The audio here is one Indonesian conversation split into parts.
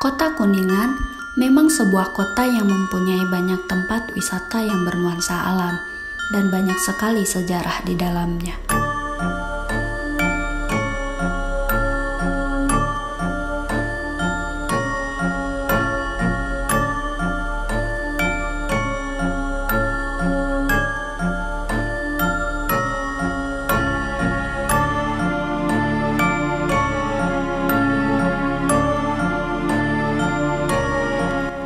Kota Kuningan memang sebuah kota yang mempunyai banyak tempat wisata yang bernuansa alam dan banyak sekali sejarah di dalamnya.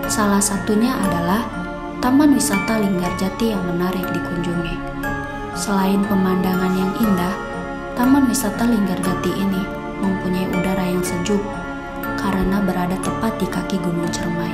Salah satunya adalah Taman Wisata Linggarjati yang menarik dikunjungi. Selain pemandangan yang indah, Taman Wisata Linggarjati ini mempunyai udara yang sejuk karena berada tepat di kaki Gunung Cermai.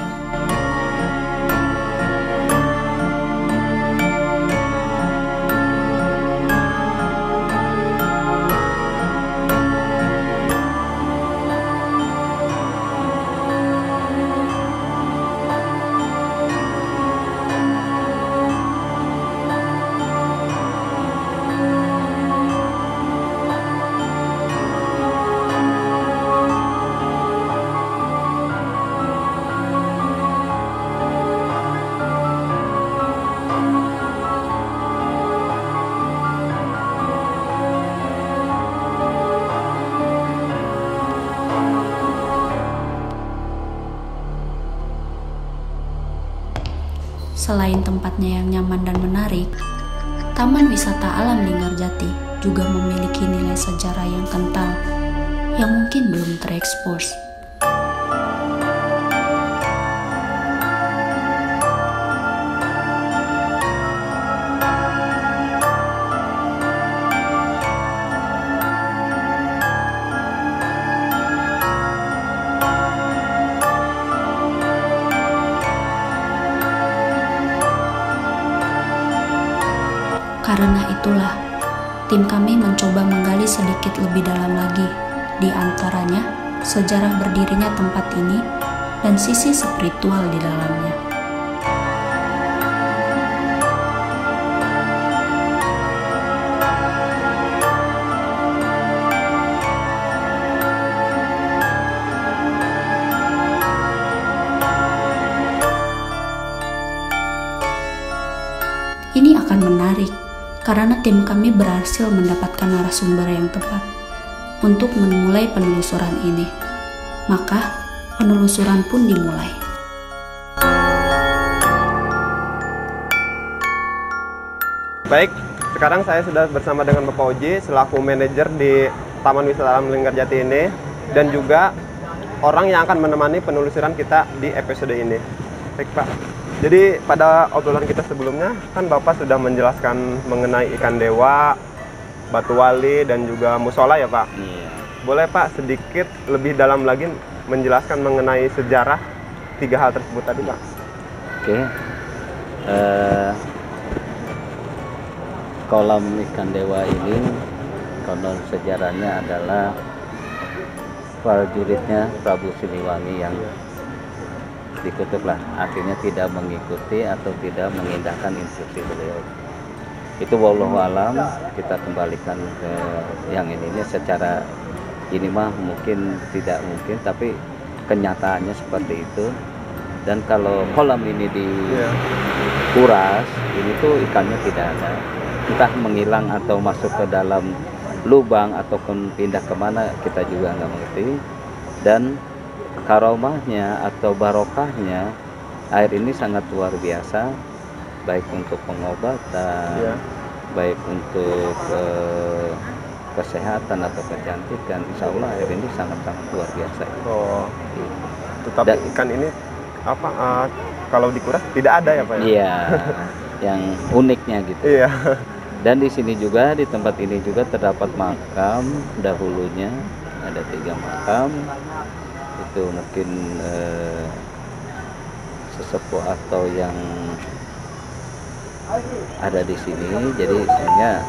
Selain tempatnya yang nyaman dan menarik, Taman Wisata Alam Linggarjati juga memiliki nilai sejarah yang kental yang mungkin belum terekspos. Karena itulah, tim kami mencoba menggali sedikit lebih dalam lagi, di antaranya sejarah berdirinya tempat ini dan sisi spiritual di dalamnya. Ini akan menarik karena tim kami berhasil mendapatkan narasumber yang tepat untuk memulai penelusuran ini. Maka, penelusuran pun dimulai. Baik, sekarang saya sudah bersama dengan Bapak Oji selaku manajer di Taman Wisata Alam Linggarjati ini dan juga orang yang akan menemani penelusuran kita di episode ini. Baik Pak, jadi pada obrolan kita sebelumnya kan Bapak sudah menjelaskan mengenai ikan dewa, batu wali dan juga musola ya Pak. Iya. Boleh Pak sedikit lebih dalam lagi menjelaskan mengenai sejarah tiga hal tersebut tadi Pak? Oke. Kolam ikan dewa ini konon sejarahnya adalah prajuritnya Prabu Siliwangi yang dikutuklah, artinya tidak mengikuti atau tidak mengindahkan instruksi beliau. Itu wallahu alam, kita kembalikan ke yang ini secara ini mah mungkin tidak mungkin, tapi kenyataannya seperti itu. Dan kalau kolam ini dikuras, ini tuh ikannya tidak ada, entah menghilang atau masuk ke dalam lubang ataupun pindah kemana kita juga nggak mengerti. Dan karomahnya atau barokahnya air ini sangat luar biasa, baik untuk pengobatan, baik untuk kesehatan atau kecantikan. Insya Allah air ini sangat-sangat luar biasa. Oh, tetapi ikan ini apa kalau dikuras tidak ada ya Pak? Iya, yang uniknya gitu. Iya. Dan di sini juga, di tempat ini juga terdapat makam dahulunya, ada 3 makam. Itu mungkin sesepuh atau yang ada di sini. Jadi sebenarnya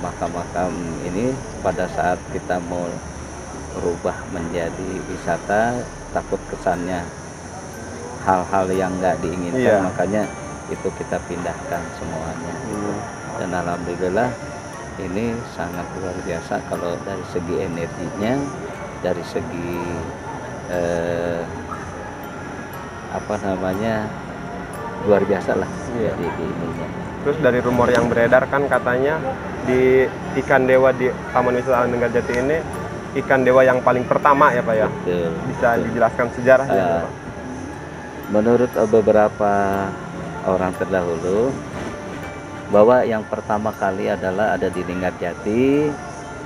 makam-makam ini pada saat kita mau berubah menjadi wisata, takut kesannya hal-hal yang nggak diinginkan, makanya itu kita pindahkan semuanya. Dan alhamdulillah ini sangat luar biasa kalau dari segi energinya, dari segi apa namanya, luar biasa lah. Iya. Di ininya. Terus dari rumor yang beredar kan katanya di ikan dewa di Taman Wisata Alam Linggarjati ini ikan dewa yang paling pertama ya Pak ya. Betul, Bisa betul. dijelaskan sejarahnya Eh, Pak? Menurut beberapa orang terdahulu, bahwa yang pertama kali adalah ada di Linggarjati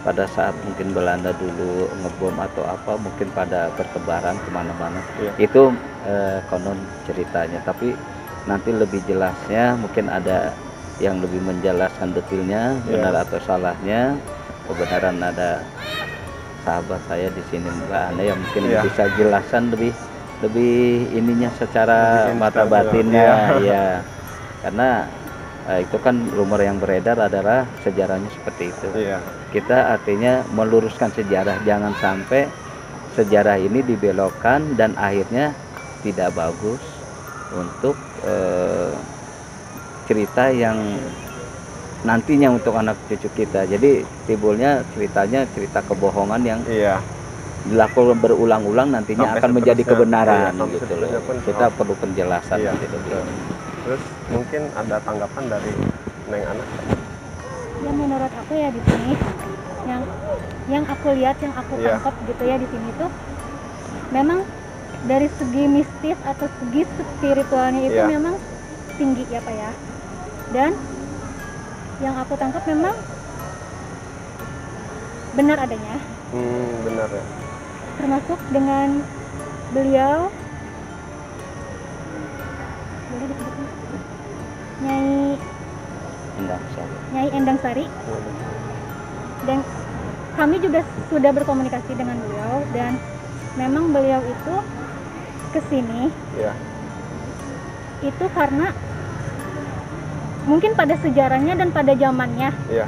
pada saat mungkin Belanda dulu ngebom atau apa, mungkin pada bertebaran kemana-mana. Iya. Itu konon ceritanya, tapi nanti lebih jelasnya mungkin ada yang lebih menjelaskan detailnya, Iya. benar atau salahnya. Kebenaran ada sahabat saya di sini Mbak Ana yang mungkin Iya. bisa jelaskan lebih ininya secara Lebih mata instan, batinnya iya. ya. Karena itu kan rumor yang beredar adalah sejarahnya seperti itu. Iya. Kita artinya meluruskan sejarah, jangan sampai sejarah ini dibelokkan dan akhirnya tidak bagus untuk cerita yang nantinya untuk anak cucu kita. Jadi timbulnya ceritanya cerita kebohongan yang Iya. dilakukan berulang-ulang nantinya Sampai akan menjadi seterusnya. kebenaran Iya, sampai gitu loh. seterusnya pun, Kita perlu penjelasan Iya, nanti lebih. betul. Terus mungkin ada tanggapan dari Neng Ana? Ya menurut aku ya di sini yang aku lihat, yang aku Iya. tangkap gitu ya di sini tuh memang dari segi mistis atau segi spiritualnya itu Iya. memang tinggi ya Pak ya. Dan yang aku tangkap memang benar adanya, Benar ya. termasuk dengan beliau boleh disebut Enggak usah. Nyai Endang Sari. Dan kami juga sudah berkomunikasi dengan beliau dan memang beliau itu kesini Iya. itu karena mungkin pada sejarahnya dan pada zamannya Iya.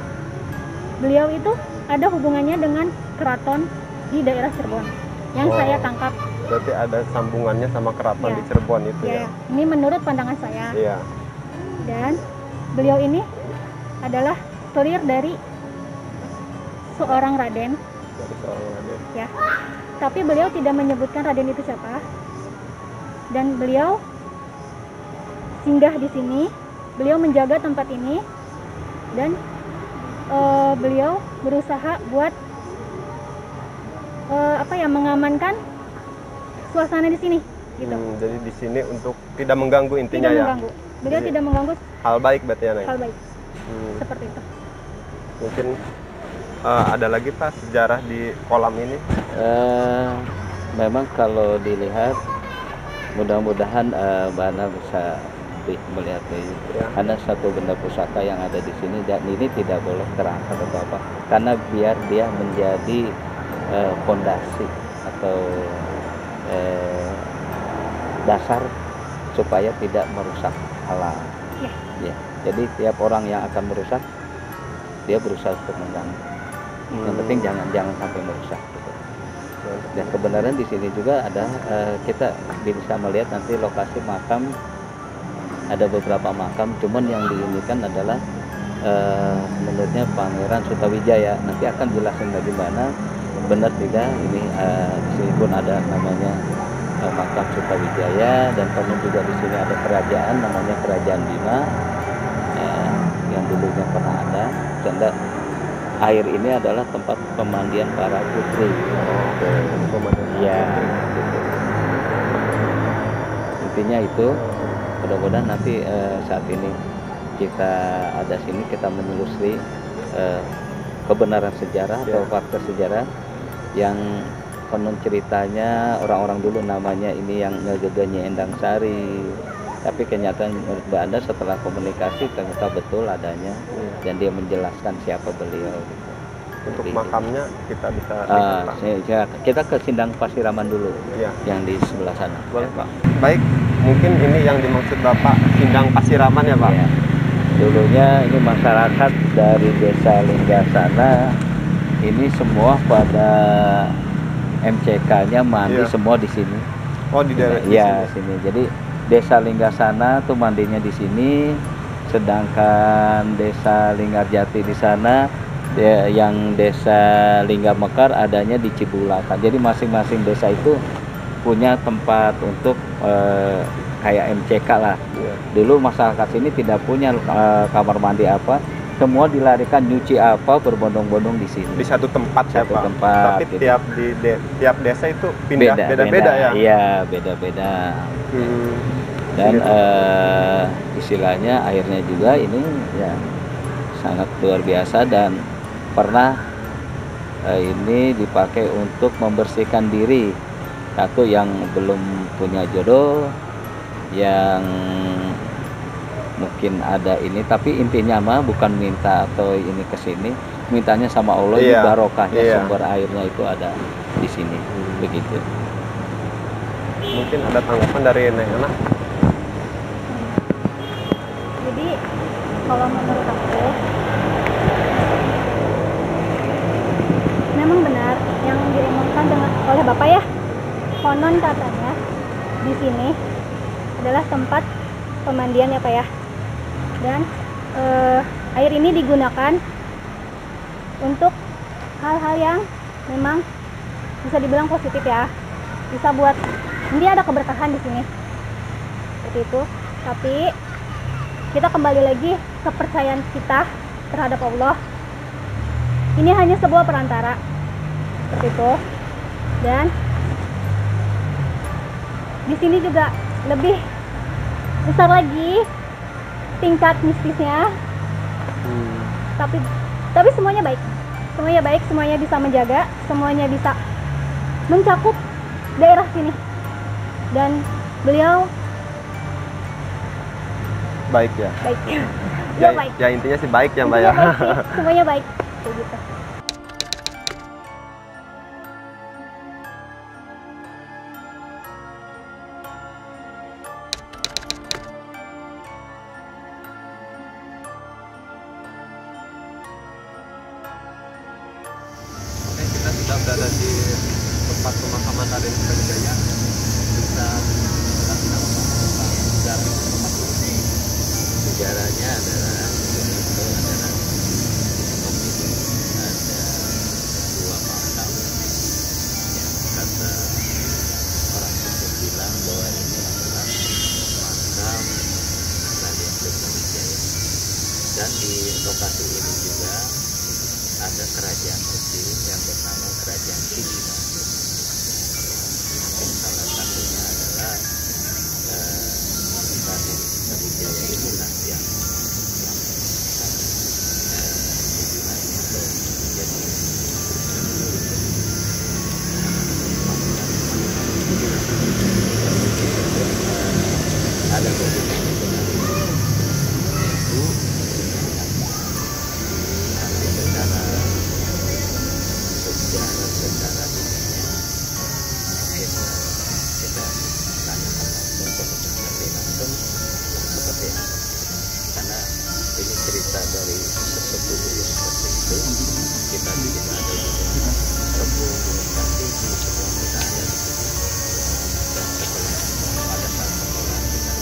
beliau itu ada hubungannya dengan keraton di daerah Cirebon yang Oh. saya tangkap Berarti ada sambungannya sama keraton Iya. di Cirebon itu ya. ya. Ini menurut pandangan saya. Iya. Dan beliau ini adalah selir dari seorang Raden Dari seorang Raden. ya. Tapi beliau tidak menyebutkan Raden itu siapa. Dan beliau singgah di sini, beliau menjaga tempat ini dan beliau berusaha buat mengamankan suasana di sini gitu. Jadi di sini untuk tidak mengganggu intinya Tidak ya. mengganggu. Beliau Jadi, tidak mengganggu hal baik berarti ya Neng. hal baik Hmm, seperti itu. Mungkin ada lagi Pak sejarah di kolam ini. Memang kalau dilihat, mudah-mudahan Mbak Ana bisa melihat ini. Ya. Karena satu benda pusaka yang ada di sini dan ini tidak boleh terangkat atau apa, karena biar dia menjadi fondasi atau dasar supaya tidak merusak alam. Ya. Ya. Jadi tiap orang yang akan merusak, dia berusaha untuk mengganggu. Yang penting jangan sampai merusak. Gitu. Dan kebenaran di sini juga ada, kita bisa melihat nanti lokasi makam, ada beberapa makam, cuman yang diinikan adalah menurutnya Pangeran Sutawijaya. Nanti akan jelasin bagaimana benar tidak ini. Di sini pun ada namanya makam Sutawijaya, dan kemudian juga di sini ada kerajaan namanya Kerajaan Bima yang dulunya pernah ada. Sehingga air ini adalah tempat pemandian para putri. Ya, gitu. Intinya itu, mudah-mudahan nanti saat ini kita ada sini, kita menelusuri kebenaran sejarah atau fakta sejarah yang konon ceritanya orang-orang dulu namanya ini yang ngegeganya Endang Sari, tapi kenyataan menurut Mbak Anda setelah komunikasi ternyata betul adanya dan dia menjelaskan siapa beliau gitu. Untuk Seperti makamnya kita bisa lihat, Pak. kita ke Sindang Pasiraman dulu, Iya. yang di sebelah sana. Boleh Ya. Pak. Baik, mungkin ini yang dimaksud Bapak Sindang Pasiraman ya Pak. Ya. Dulunya ini masyarakat dari Desa Linggasana ini semua pada MCK-nya mandi Iya. semua di sini. Oh di daerah Iya, sini. sini. Jadi Desa Linggasana tuh mandinya di sini, sedangkan Desa Linggarjati di sana, yang Desa Linggamekar adanya di Cibulakan. Jadi masing-masing desa itu punya tempat untuk kayak MCK lah. Dulu masyarakat sini tidak punya kamar mandi apa, semua dilarikan nyuci apa berbondong-bondong di sini. Di satu tempat ya Satu Pak. tempat, Tapi gitu. tiap desa itu pindah beda-beda ya. Iya, beda-beda. Dan istilahnya airnya juga ini ya sangat luar biasa, dan pernah ini dipakai untuk membersihkan diri. Satu yang belum punya jodoh, yang mungkin ada ini, tapi intinya mah bukan minta atau ini ke sini, mintanya sama Allah, Iya, barokahnya iya. sumber airnya itu ada di sini. Begitu. Mungkin ada tanggapan dari Neng Ana. Jadi kalau menurut aku memang benar yang diomongkan oleh Bapak ya. Konon katanya di sini adalah tempat pemandian ya Pak ya. Dan air ini digunakan untuk hal-hal yang memang bisa dibilang positif ya. Bisa buat ini ada keberkahan di sini. Seperti itu. Tapi kita kembali lagi kepercayaan kita terhadap Allah. Ini hanya sebuah perantara. Seperti itu. Dan di sini juga lebih besar lagi tingkat mistisnya. Tapi semuanya baik. Semuanya baik, semuanya bisa menjaga, semuanya bisa mencakup daerah sini. Dan beliau Baik ya. baik. Ya, Beliau baik. ya intinya sih baik ya Mbak ya. Intinya baik sih, semuanya baik. Kayak gitu. Oke, kita sudah berada di tempat pemakaman Raden Brawijaya. Bisa dari tempat ini. Sejarahnya adalah itu adalah pemilik ada dua makam yang kata orang suku bilang bahwa ini adalah makam Raden Brawijaya, dan di lokasi ini juga ada kerajaan kecil yang bernama Kerajaan Cibima. Mungkin salah satunya adalah Raden Brawijaya inilah yang istilahnya jadi ada hubungannya dengan itu secara sejarah, secara ininya mungkin kita tanyakan langsung konfirmasi langsung seperti apa, karena ini cerita dari sesepuh dulu seperti itu. Kita juga ada juga sepuh komunikasi di semua kita ada di sini, dan setelah pada saat sekolah kita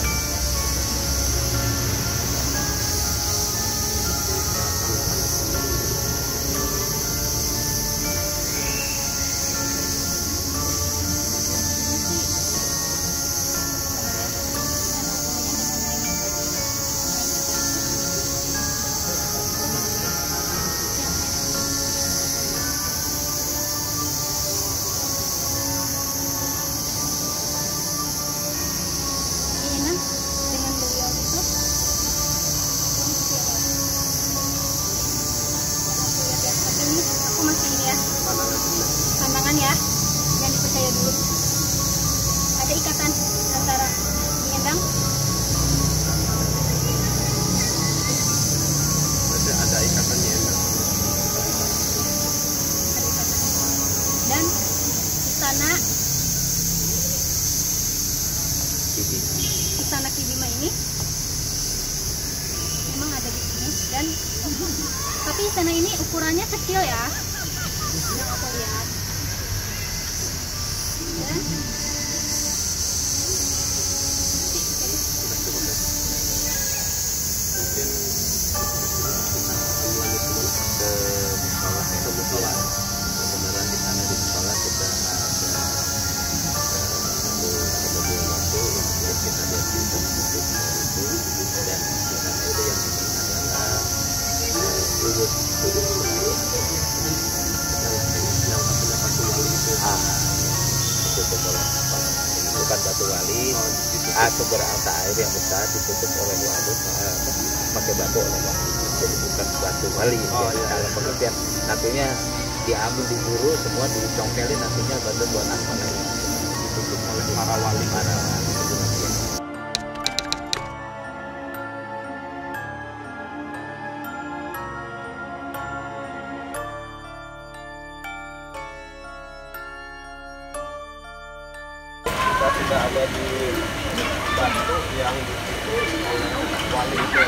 Keinginan dengan beliau itu tapi ini aku masih ini ya pandangan ya, jangan dipercaya dulu. Ada ikatan antara Endang Ada ikatannya ya. dan istana Kibima ini memang ada di sini, dan tapi istana ini ukurannya kecil ya yang aku lihat. Dan ke musola. Kebenaran di sana di musola kita ada ditutup oleh apa namanya, bukan batu wali, sumber mata air yang besar ditutup oleh waduk pakai batu oleh wali, jadi bukan batu wali. Kalau pengertian nantinya diambil diburu semua dicongkelin, nantinya batu buat apa lagi, ditutup oleh para wali. Kita sudah ada di batu yang ditutup oleh wali itu.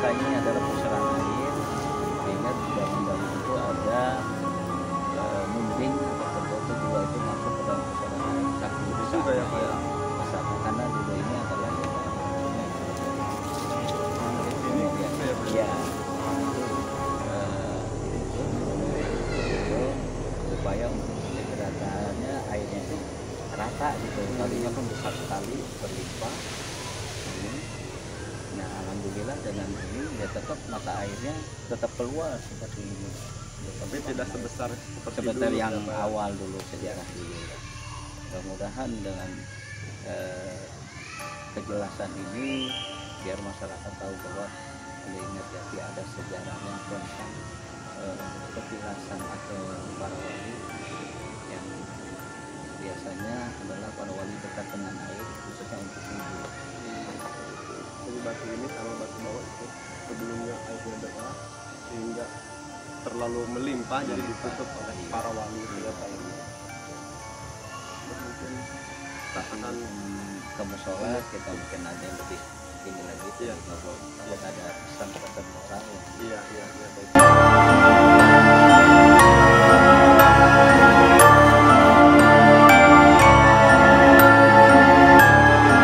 Ini adalah pusaran air, sehingga di dalam itu ada munding atau itu juga itu masuk ke dalam pusaran air. Tapi bisa karena dulu ini adalah supaya untuk degradasannya airnya itu rata gitu. Kalinya pun besar sekali berlimpah. Nah, alhamdulillah dengan ini ya tetap mata airnya tetap keluar seperti ini. Tapi tidak sebesar seperti yang awal dulu sejarah dulu ya. Mudah-mudahan dengan kejelasan ini biar masyarakat tahu bahwa Linggar Jati ada sejarahnya tentang petilasan atau para wali yang biasanya adalah para wali dekat dengan air, khususnya untuk wudhu. Jadi batu ini sama batu bawah itu sebelumnya airnya deras sehingga terlalu melimpah, jadi ditutup oleh para wali ini. Mungkin akan ke musola kita mungkin ada yang lebih ini lagi ya, kalau ada pesan-pesan moral. Iya baik.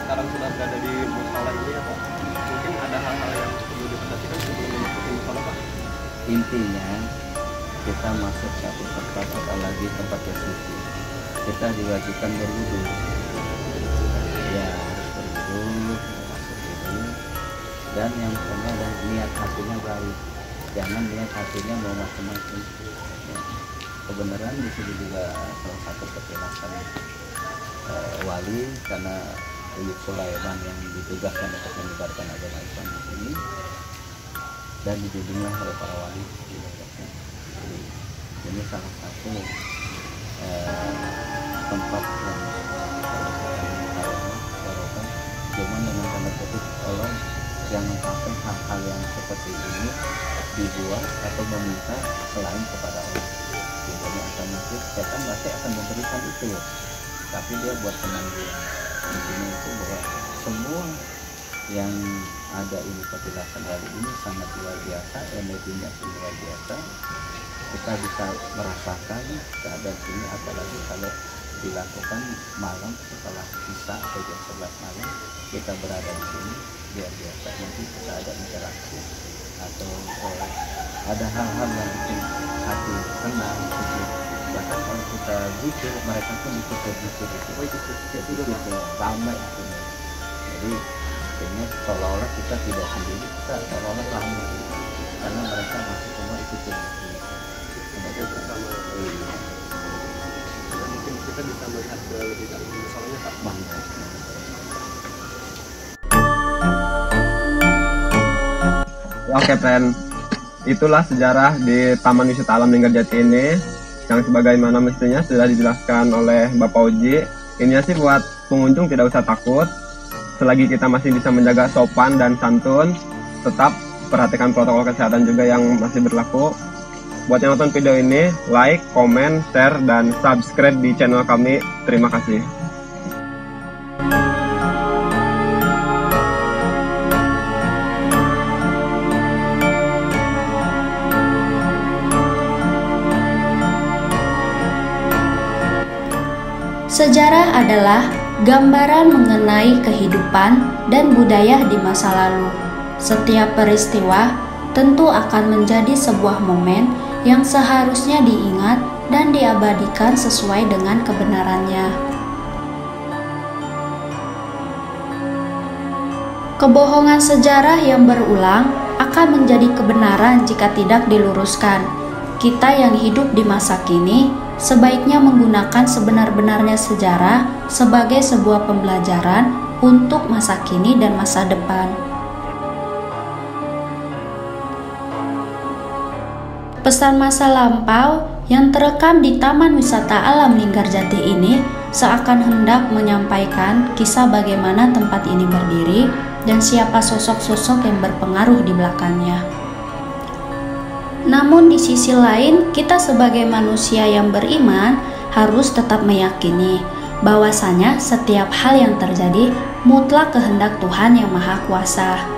Sekarang sudah berada di musola ini ya Pak. Mungkin ada hal-hal yang perlu diperhatikan sebelum memasuki musola Pak. Intinya kita masuk satu tempat, apalagi tempat yang suci, kita diwajibkan berwudu. Ya harus berwudu masuk ini, dan yang pertama adalah niat hatinya baik. Jangan niat hatinya mau macam-macam. Ya. Kebenaran di sini juga salah satu petilasan wali, karena Uyut Sulaiman yang ditugaskan untuk menyebarkan agama Islam ini dan dibimbinglah oleh para wali. Jadi, ini salah satu tempat yang barokah. Cuman dengan tanda kutip, tolong jangan sampai hal-hal yang seperti ini dibuat atau meminta selain kepada Allah. Jadi alternatif setan pasti akan memberikan itu, tapi dia buat tenang dia. Intinya itu bahwa semua yang ada ini petilasan kali ini sangat luar biasa, energinya luar biasa, kita bisa merasakan keadaan sini, apalagi kalau dilakukan malam setelah isya atau jam 11 malam kita berada di sini, luar biasa. Nanti kita ada interaksi atau ada hal-hal yang bikin hati tenang gitu. Bahkan kalau kita zikir, mereka pun ikut berzikir itu ramai gitu. Jadi akhirnya seolah-olah kita tidak sendiri, kita seolah-olah ramai gitu. Karena mereka masih semua ikut berzikir. Mungkin kita bisa melihat lebih dalam masalahnya Pak. Oke Pen, itulah sejarah di Taman Wisata Alam Linggarjati ini yang sebagaimana mestinya sudah dijelaskan oleh Bapak Oji. Ini sih buat pengunjung tidak usah takut, selagi kita masih bisa menjaga sopan dan santun, tetap perhatikan protokol kesehatan juga yang masih berlaku. Buat yang nonton video ini, like, komen, share, dan subscribe di channel kami. Terima kasih. Sejarah adalah gambaran mengenai kehidupan dan budaya di masa lalu. Setiap peristiwa tentu akan menjadi sebuah momen yang seharusnya diingat dan diabadikan sesuai dengan kebenarannya. Kebohongan sejarah yang berulang akan menjadi kebenaran jika tidak diluruskan. Kita yang hidup di masa kini sebaiknya menggunakan sebenar-benarnya sejarah sebagai sebuah pembelajaran untuk masa kini dan masa depan. Pesan masa lampau yang terekam di Taman Wisata Alam Linggarjati ini seakan hendak menyampaikan kisah bagaimana tempat ini berdiri dan siapa sosok-sosok yang berpengaruh di belakangnya. Namun di sisi lain, kita sebagai manusia yang beriman harus tetap meyakini bahwasanya setiap hal yang terjadi mutlak kehendak Tuhan yang Maha Kuasa.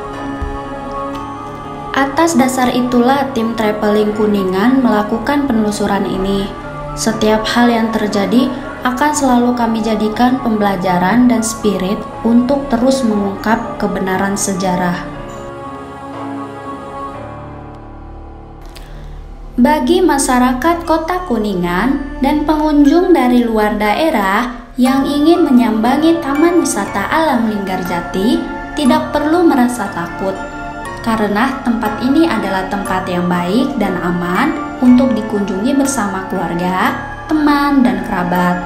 Atas dasar itulah tim Traveling Kuningan melakukan penelusuran ini. Setiap hal yang terjadi akan selalu kami jadikan pembelajaran dan spirit untuk terus mengungkap kebenaran sejarah. Bagi masyarakat Kota Kuningan dan pengunjung dari luar daerah yang ingin menyambangi Taman Wisata Alam Linggarjati, tidak perlu merasa takut. Karena tempat ini adalah tempat yang baik dan aman untuk dikunjungi bersama keluarga, teman, dan kerabat.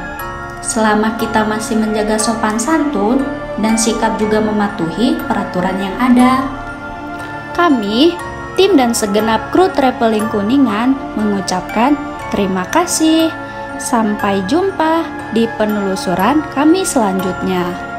Selama kita masih menjaga sopan santun dan sikap juga mematuhi peraturan yang ada. Kami, tim dan segenap kru Traveling Kuningan mengucapkan terima kasih. Sampai jumpa di penelusuran kami selanjutnya.